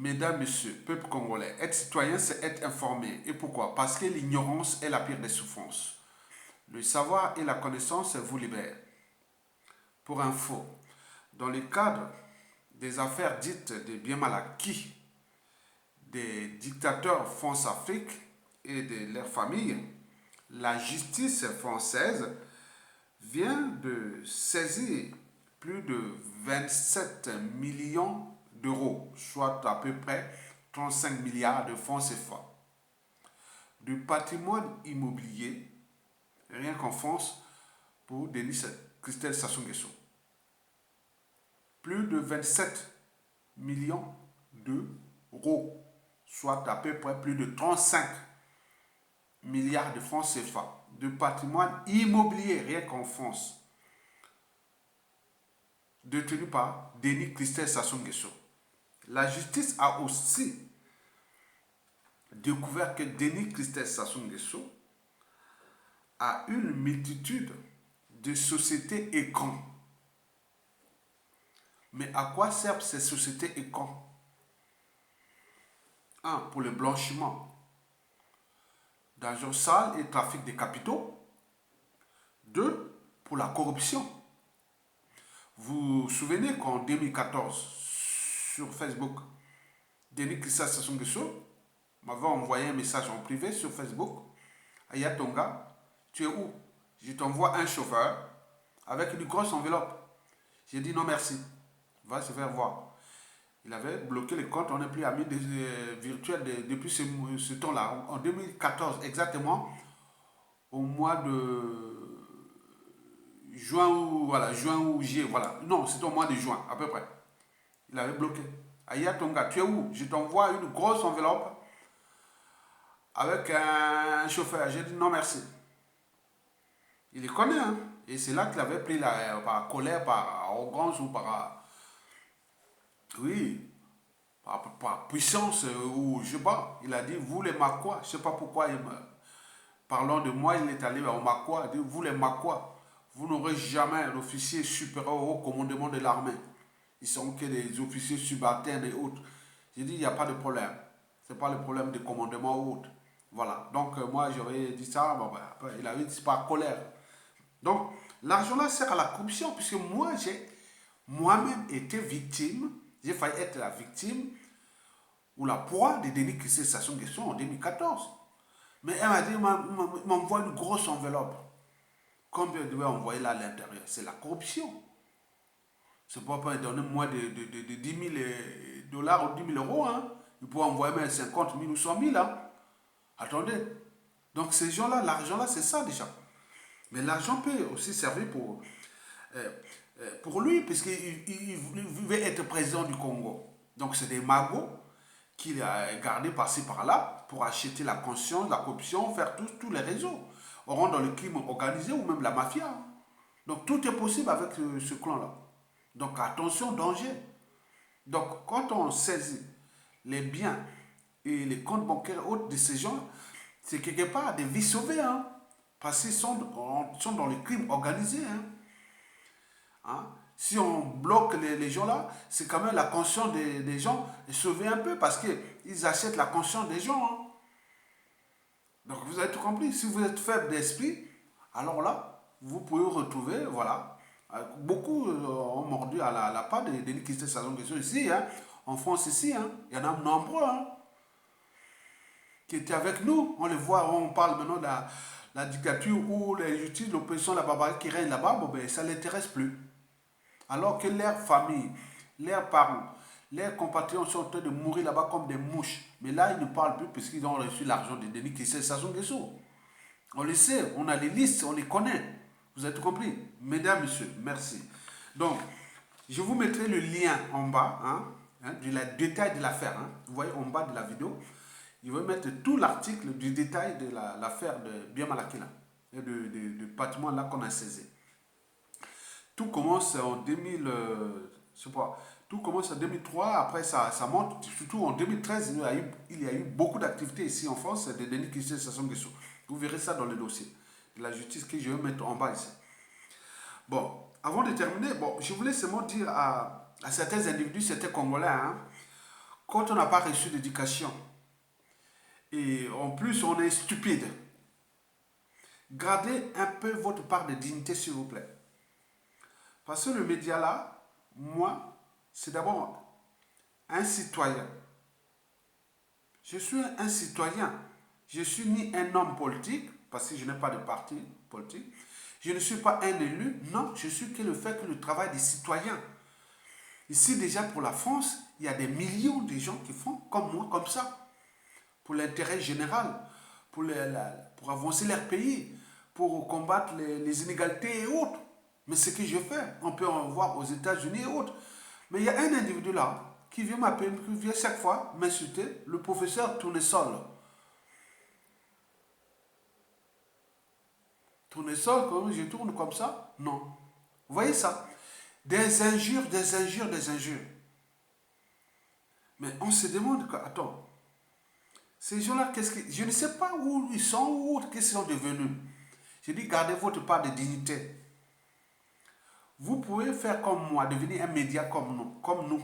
Mesdames, Messieurs, peuple congolais, être citoyen, c'est être informé. Et pourquoi? Parce que l'ignorance est la pire des souffrances. Le savoir et la connaissance vous libèrent. Pour info, dans le cadre des affaires dites de bien mal acquis des dictateurs France-Afrique et de leurs familles, la justice française vient de saisir plus de 27 millions d'euros, soit à peu près 35 milliards de francs CFA, du patrimoine immobilier, rien qu'en France, pour Denis Christelle Sassou Nguesso. Plus de 27 millions d'euros, soit à peu près plus de 35 milliards de francs CFA, de patrimoine immobilier, rien qu'en France, détenu par Denis Christelle Sassou Nguesso. La justice a aussi découvert que Denis Christelle Sassou Nguesso a une multitude de sociétés écrans. Mais à quoi servent ces sociétés écrans? 1. Pour le blanchiment d'argent sale et trafic de capitaux. 2. Pour la corruption. Vous vous souvenez qu'en 2014, sur Facebook, Denis Christelle Sassou Nguesso m'avait envoyé un message en privé sur Facebook. Aya Tonga, tu es où? Je t'envoie un chauffeur avec une grosse enveloppe. J'ai dit non merci, va se faire voir. Il avait bloqué le compte, on n'est plus amis virtuels depuis ce temps-là. En 2014, exactement, au mois de juin ou juillet, voilà. Non, c'était au mois de juin, à peu près. Il avait bloqué. Aya Tonga, tu es où? Je t'envoie une grosse enveloppe avec un chauffeur. J'ai dit non merci. Il les connaît, hein. Et c'est là qu'il avait pris par colère, par arrogance ou par... Oui, par puissance ou je sais pas. Il a dit, vous les Makois, je sais pas pourquoi, parlant de moi, il est allé au Makois, il dit, vous les Makois, vous n'aurez jamais d'officier supérieur au commandement de l'armée. Ils sont que des officiers subalternes et autres. J'ai dit, il n'y a pas de problème. Ce n'est pas le problème de commandement ou autre. Voilà. Donc, moi, j'aurais dit ça. Bon, ben, après, il avait dit, c'est pas colère. Donc, l'argent là sert à la corruption, puisque moi, j'ai moi-même été victime, j'ai failli être la victime ou la proie de Denis Christelle Sassou Nguesso en 2014. Mais elle m'a dit, il m'envoie une grosse enveloppe. Combien il devait envoyer là à l'intérieur? C'est la corruption. C'est pas donner moins de 10 000 dollars ou 10 000 euros. Hein. Il peut envoyer même 50 000 ou 100 000. Hein. Attendez. Donc ces gens-là, l'argent là, c'est ça déjà. Mais l'argent peut aussi servir pour lui, puisqu'il veut être président du Congo. Donc c'est des magots qu'il a gardés par-ci par-là pour acheter la conscience, la corruption, faire tous les réseaux. On rentre dans le crime organisé ou même la mafia. Donc tout est possible avec ce clan-là. Donc attention, danger. Donc quand on saisit les biens et les comptes bancaires autres de ces gens, c'est quelque part des vies sauvées. Hein, parce qu'ils sont dans le crime organisé. Hein. Hein? Si on bloque les gens là, c'est quand même la conscience des gens est sauvée un peu parce qu'ils achètent la conscience des gens. Hein. Donc vous avez tout compris. Si vous êtes faible d'esprit, alors là, vous pouvez retrouver, voilà. Beaucoup ont mordu à la part de Denis Christelle Sassou Nguesso ici, hein, en France ici. Hein. Il y en a nombreux hein, qui étaient avec nous. On les voit, on parle maintenant de la dictature ou la justice, l'opposition, la barbarie qui règne là-bas. Bon, ben, ça ne l'intéresse plus. Alors que leurs familles, leurs parents, leurs compatriotes sont en train de mourir là-bas comme des mouches. Mais là, ils ne parlent plus puisqu'ils ont reçu l'argent de Denis Christelle Sassou Nguesso. On le sait, on a les listes, on les connaît. Vous avez tout compris? Mesdames, messieurs, merci. Donc, je vous mettrai le lien en bas du détail de l'affaire. Hein. Vous voyez en bas de la vidéo, je vais mettre tout l'article du détail de l'affaire de Bien Malakila et du patrimoine là qu'on a saisi. Tout commence en 2000, je sais pas, tout commence en 2003, après ça monte, surtout en 2013, il y a eu beaucoup d'activités ici en France de Denis Christelle Sassou Nguesso. Vous verrez ça dans le dossier de la justice que je vais mettre en bas ici. Bon, avant de terminer, bon, je voulais seulement dire à certains individus, certains Congolais, hein, Quand on n'a pas reçu d'éducation, et en plus on est stupide, gardez un peu votre part de dignité, s'il vous plaît. Parce que le média là, moi, c'est d'abord un citoyen. Je suis un citoyen. Je suis ni un homme politique, parce que je n'ai pas de parti politique. Je ne suis pas un élu. Non, je suis que le fait que le travail des citoyens. Ici, déjà pour la France, il y a des millions de gens qui font comme moi, comme ça. Pour l'intérêt général, pour avancer leur pays, pour combattre les inégalités et autres. Mais ce que je fais, on peut en voir aux États-Unis et autres. Mais il y a un individu là qui vient m'appeler, qui vient chaque fois m'insulter, le professeur Tournesol. Tournesol, quand je tourne comme ça, non. Vous voyez ça? Des injures, des injures, des injures. Mais on se demande, attends, ces gens-là, je ne sais pas où ils sont ou qu'est-ce qu'ils sont devenus. Je dis, gardez votre part de dignité. Vous pouvez faire comme moi, devenir un média comme nous, comme nous.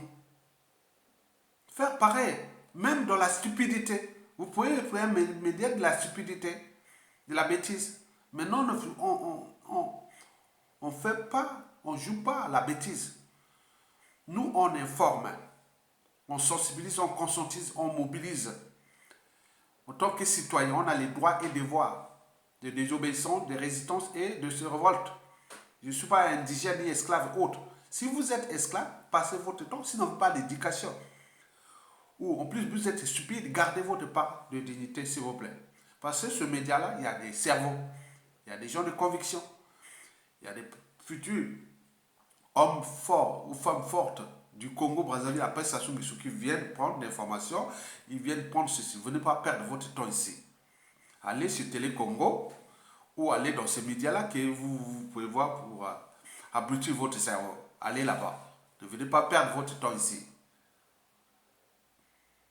Faire pareil, même dans la stupidité. Vous pouvez faire un média de la stupidité, de la bêtise. Mais non, on fait pas, on joue pas à la bêtise. Nous, on informe, on sensibilise, on conscientise, on mobilise. En tant que citoyen, on a les droits et devoirs de désobéissance, de résistance et de se révolte. Je ne suis pas indigène ni esclave autre. Si vous êtes esclave, passez votre temps, sinon pas d'éducation. Ou en plus vous êtes stupide, gardez votre part de dignité, s'il vous plaît. Parce que ce média-là, il y a des cerveaux, il y a des gens de conviction, il y a des futurs hommes forts ou femmes fortes du Congo, Brazzaville, après Sassou Nguesso, qui viennent prendre l'information, ils viennent prendre ceci. Venez pas perdre votre temps ici. Allez sur Télé Congo ou allez dans ces médias-là que vous pouvez voir pour abrutir votre cerveau. Allez là-bas. Ne venez pas perdre votre temps ici.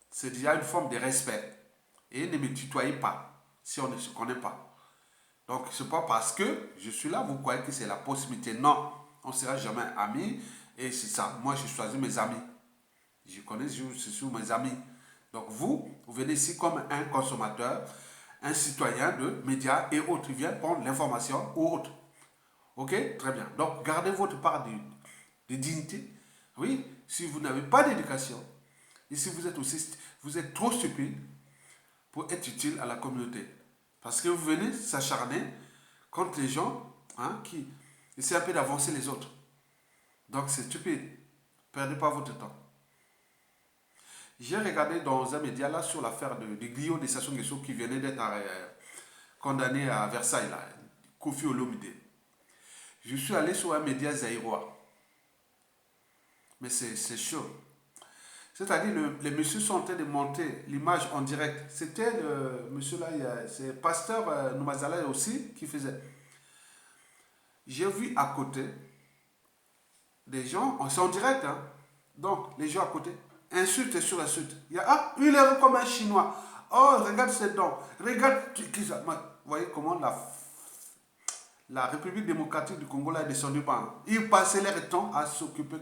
C'est déjà une forme de respect. Et ne me tutoyez pas si on ne se connaît pas. Donc, ce n'est pas parce que je suis là, vous croyez que c'est la possibilité. Non, on ne sera jamais amis. Et c'est ça. Moi, je choisis mes amis. Je connais, je suis mes amis. Donc, vous venez ici comme un consommateur, un citoyen de médias et autres. Il vient prendre l'information ou autre. Ok? Très bien. Donc, gardez votre part de dignité. Oui, si vous n'avez pas d'éducation, et si vous êtes trop stupide pour être utile à la communauté. Parce que vous venez s'acharner contre les gens qui essaient un peu d'avancer les autres. Donc c'est stupide. Perdez pas votre temps. J'ai regardé dans un média là sur l'affaire de Guillaume de Sassou Nguesso qui venait d'être condamné à Versailles, là, Kofi Olomide. Je suis allé sur un média zaïrois. Mais c'est chaud. C'est-à-dire, les messieurs sont en train de monter l'image en direct. C'était le monsieur là, c'est pasteur Noumazala aussi qui faisait. J'ai vu à côté des gens, c'est en direct, hein. Donc les gens à côté, insulte sur insulte. Il y a, il est comme un chinois. Oh, regarde ses dents. Regarde, vous voyez comment la République démocratique du Congo là est descendue par. Ils passaient leur temps à s'occuper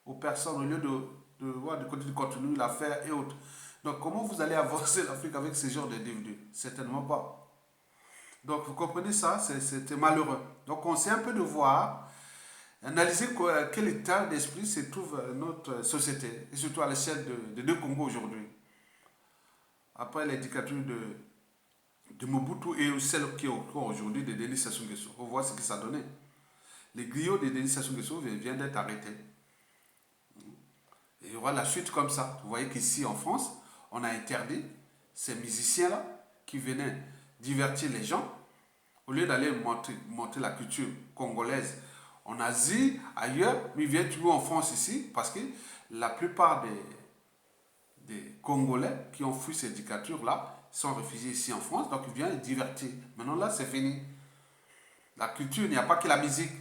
aux personnes au lieu de voir du contenu, l'affaire et autres. Donc, comment vous allez avancer l'Afrique avec ce genre d'individus? Certainement pas. Donc, vous comprenez ça, c'était malheureux. Donc, on sait un peu de voir, analyser quel état d'esprit se trouve notre société, et surtout à l'échelle de deux Congos aujourd'hui. Après les dictatures de Mobutu et celle qui est au cours aujourd'hui de Denis Sassou Nguesso. On voit ce que ça a donné. Les griots de Denis Sassou Nguesso viennent d'être arrêtés. Et il y aura la suite comme ça. Vous voyez qu'ici en France, on a interdit ces musiciens-là qui venaient divertir les gens au lieu d'aller monter la culture congolaise en Asie, ailleurs, mais ils viennent toujours en France ici parce que la plupart des Congolais qui ont fui ces dictatures-là sont réfugiés ici en France, donc ils viennent divertir. Maintenant là, c'est fini. La culture, il n'y a pas que la musique.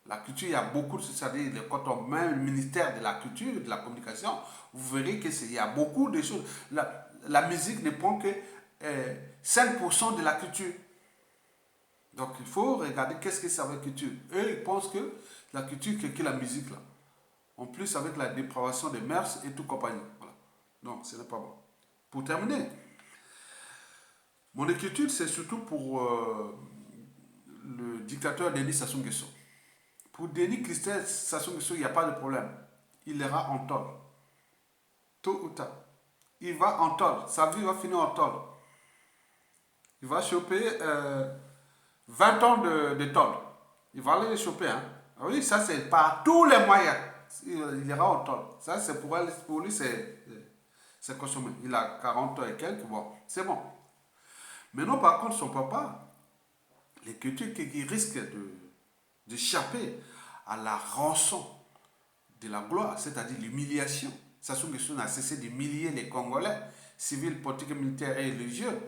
La culture, il y a beaucoup de... C'est-à-dire, quand on met le ministère de la culture et de la communication, vous verrez qu'il y a beaucoup de choses. La musique ne prend que 5% de la culture. Donc, il faut regarder qu'est-ce que c'est avec la culture. Eux, ils pensent que la culture, c'est que la musique, là. En plus, avec la dépravation des mœurs et tout compagnie. Voilà. Donc, ce n'est pas bon. Pour terminer, mon inquiétude, c'est surtout pour le dictateur Denis Sassou Nguesso. Pour Denis Christel Sassou Nguesso, il n'y a pas de problème. Il ira en tôle. Tôt ou tard. Il va en tôle. Sa vie va finir en tôle. Il va choper 20 ans de tôle. Il va aller les choper. Hein. Ah oui, ça c'est par tous les moyens. Il ira en tôle. Ça c'est pour lui, c'est consommé. Il a 40 ans et quelques. Bon, c'est bon. Maintenant, par contre, son papa, l'inquiétude qui risque d'échapper à la rançon de la gloire, c'est-à-dire l'humiliation. Sassou Nguesso n'a cessé d'humilier les Congolais, civils, politiques, militaires et religieux.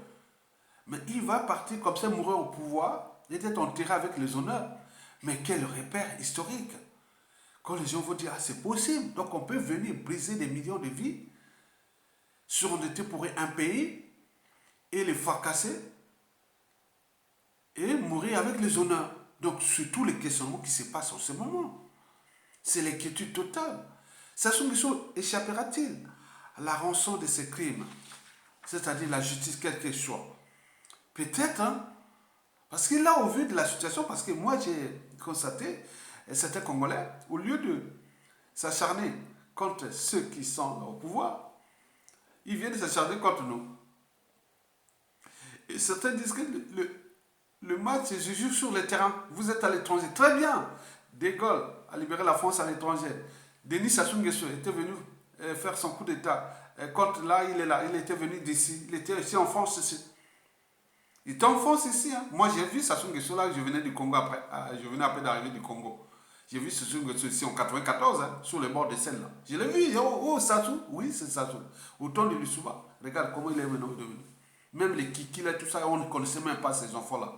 Mais il va partir comme ça, mourir au pouvoir, et être enterré avec les honneurs. Mais quel repère historique! Quand les gens vont dire, ah, c'est possible, donc on peut venir briser des millions de vies, surendetté pour un pays, et les fracasser, et mourir avec les honneurs. Donc, c'est tous les questionnements qui se passent en ce moment. C'est l'inquiétude totale. Sassou Nguesso échappera-t-il à la rançon de ses crimes, c'est-à-dire la justice, quelle qu'elle soit? Peut-être, hein, parce que là, au vu de la situation, parce que moi, j'ai constaté, certains Congolais, au lieu de s'acharner contre ceux qui sont au pouvoir, ils viennent s'acharner contre nous. Et certains disent que le match se joue sur le terrain. Vous êtes à l'étranger. Très bien. De Gaulle a libéré la France à l'étranger. Denis Sassou Nguesso était venu faire son coup d'État. Quand là, il est là. Il était venu d'ici. Il était ici en France. Ici. Il était en France ici. Hein. Moi, j'ai vu Sassou Nguesso là. Je venais du Congo après. Je venais après d'arriver du Congo. J'ai vu Sassou Nguesso ici en 94, hein, sur les bords de Seine là. Je l'ai vu. Oh, Sassou. Oui, c'est Sassou. Autant de Lissouba. Regarde comment il est devenu. Même les Kiki là, tout ça, on ne connaissait même pas ces enfants là.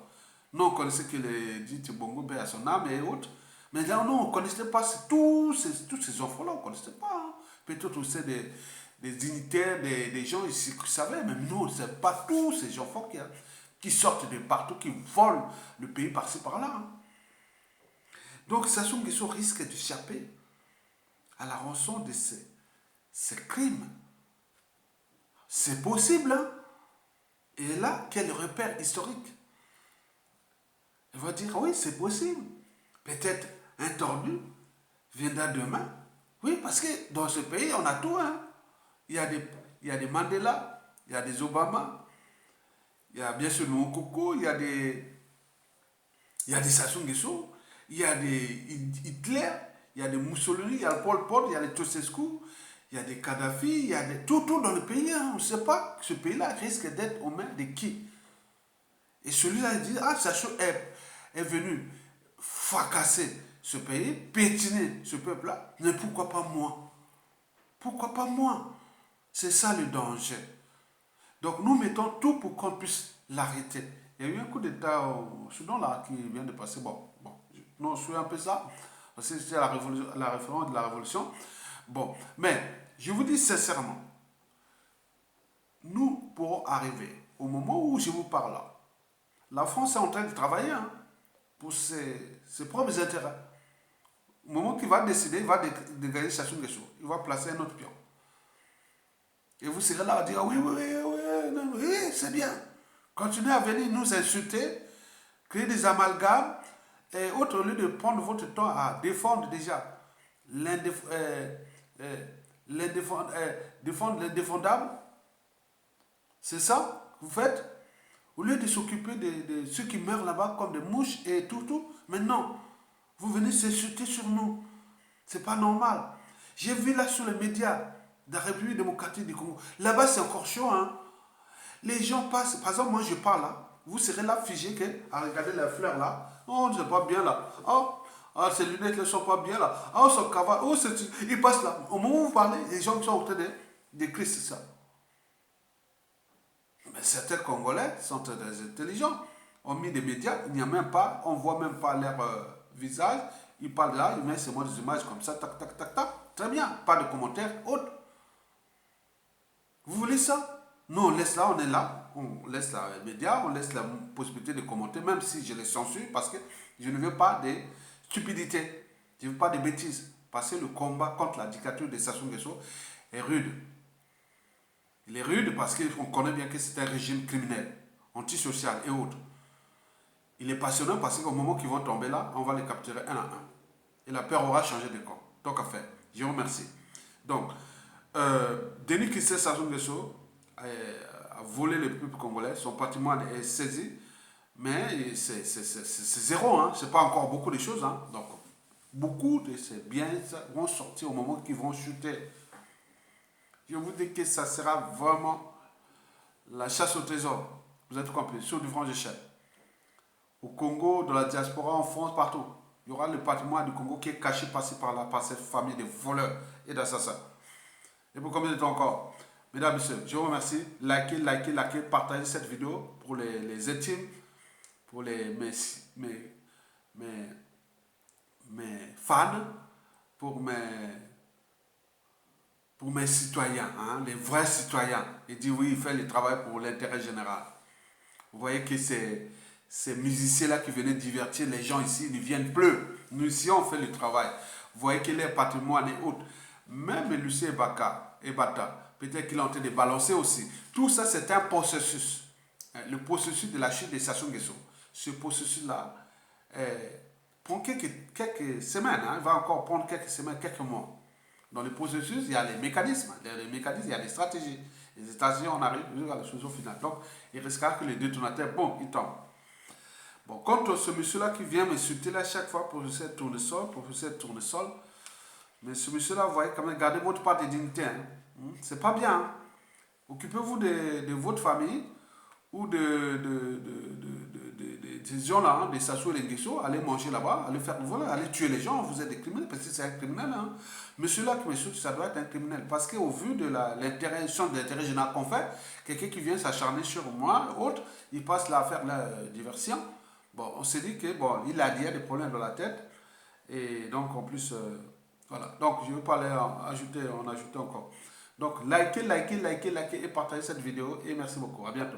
Nous, on connaissait que les Diti Bongo, à son âme et autres. Mais là, non, on ne connaissait pas tous ces enfants-là, on ne connaissait pas. Hein. Peut-être aussi des dignitaires, des gens ici qui savaient, mais nous, on ne sait pas tous ces enfants qui sortent de partout, qui volent le pays par-ci, par-là. Hein. Donc, Sassou Nguesso risque d'échapper à la rançon de ces crimes. C'est possible, hein. Et là, quel repère historique? Il va dire, oui, c'est possible. Peut-être un tordu viendra demain. Oui, parce que dans ce pays, on a tout. Hein. Il y a des Mandela, il y a des Obama, il y a bien sûr Nkoko, il y a des Sassou Nguesso, il y a des Hitler, il y a des Mussolini, il y a le Pol Pot, il y a les Ceausescu, il y a des Kadhafi, il y a tout dans le pays. Hein. On ne sait pas, ce pays-là risque d'être aux mains de qui. Et celui-là, il dit, ah, Sassou est venu fracasser ce pays, pétiner ce peuple-là, mais pourquoi pas moi? Pourquoi pas moi? C'est ça le danger. Donc nous mettons tout pour qu'on puisse l'arrêter. Il y a eu un coup d'État au Soudan là qui vient de passer. Non, je suis un peu ça. Parce que c'était la référence de la révolution. Bon, mais je vous dis sincèrement, nous pourrons arriver au moment où je vous parle là. La France est en train de travailler hein, pour ses propres intérêts. Au moment qu'il va décider, il va dégager Sassou Nguesso. Il va placer un autre pion. Et vous serez là à dire, oui, oui, c'est bien. Continuez à venir nous insulter, créer des amalgames, et autre, au lieu de prendre votre temps à défendre déjà défendre l'indéfendable. C'est ça que vous faites. Au lieu de s'occuper de ceux qui meurent là-bas comme des mouches et tout. Maintenant, vous venez s'insulter sur nous. C'est pas normal. J'ai vu là sur les médias de la République démocratique du Congo. Là-bas, c'est encore chaud. Hein. Les gens passent. Par exemple, moi, je parle là. Vous serez là figé à regarder les fleurs là. Oh, c'est pas bien là. Oh, ces lunettes ne sont pas bien là. Oh, son cavale. Oh, il passe là. Au moment où vous parlez, les gens sont en train d'écrire ça. Mais certains Congolais sont très intelligents. On met des médias, il n'y a même pas, on ne voit même pas leur visage. Ils parlent là, ils mettent seulement des images comme ça, tac, tac, tac, tac. Très bien, pas de commentaires autres. Vous voulez ça? Nous, on laisse là, on est là. On laisse les médias, on laisse la possibilité de commenter, même si je les censure, parce que je ne veux pas de stupidité. Je ne veux pas de bêtises. Parce que le combat contre la dictature de Sassou Nguesso est rude. Il est rude parce qu'on connaît bien que c'est un régime criminel, antisocial et autres. Il est passionnant parce qu'au moment qu'ils vont tomber là, on va les capturer un à un. Et la peur aura changé de camp. Donc, à faire. Je vous remercie. Donc, Denis Kissé Sassou Nguesso a volé le peuple congolais. Son patrimoine est saisi. Mais c'est zéro. Hein. Ce n'est pas encore beaucoup de choses. Hein. Donc, beaucoup de ces biens vont sortir au moment qu'ils vont chuter. Je vous dis que ça sera vraiment la chasse au trésor. Vous êtes compris. Sur du franc d'échelle. Au Congo, dans la diaspora, en France, partout. Il y aura le patrimoine du Congo qui est caché par-ci par-là par cette famille de voleurs et d'assassins. Et pour combien de temps encore? Mesdames et messieurs, je vous remercie. Likez, likez, likez, partagez cette vidéo pour les intimes, pour mes fans, pour mes citoyens, hein, les vrais citoyens. Il dit oui, il fait le travail pour l'intérêt général. Vous voyez que ces musiciens-là qui venaient divertir les gens ici, ils ne viennent plus. Nous ici, on fait le travail. Vous voyez que les patrimoines et autres, même Lucien et Bata, peut-être qu'il est en train de balancer aussi. Tout ça, c'est un processus. Le processus de la chute de Sassou Nguesso. Ce processus-là prend quelques semaines. Hein, il va encore prendre quelques semaines, quelques mois. Dans le processus, il y a les mécanismes. Il y a des stratégies. Les stratégies, on arrive à la solution finale. Donc, il risquera que les détonateurs, bon, ils tombent. Bon, contre ce monsieur-là qui vient m'insulter là chaque fois, professeur Tournesol, mais ce monsieur-là, vous voyez, quand même, gardez votre part de dignité. Hein. C'est pas bien. Hein. Occupez-vous de votre famille ou des gens-là, hein, des Sassou et des Nguesso, allez manger là-bas, allez faire voilà, allez tuer les gens, vous êtes des criminels, parce que c'est un criminel. Hein. Monsieur-là qui m'insulte, ça doit être un criminel. Parce qu'au vu de l'intérêt général qu'on fait, quelqu'un qui vient s'acharner sur moi, autre, il passe là à faire la diversion. Bon, on s'est dit que, bon, il a des problèmes dans la tête. Et donc, en plus, voilà. Donc, je ne vais pas aller en ajouter encore. Donc, likez et partagez cette vidéo. Et merci beaucoup. À bientôt.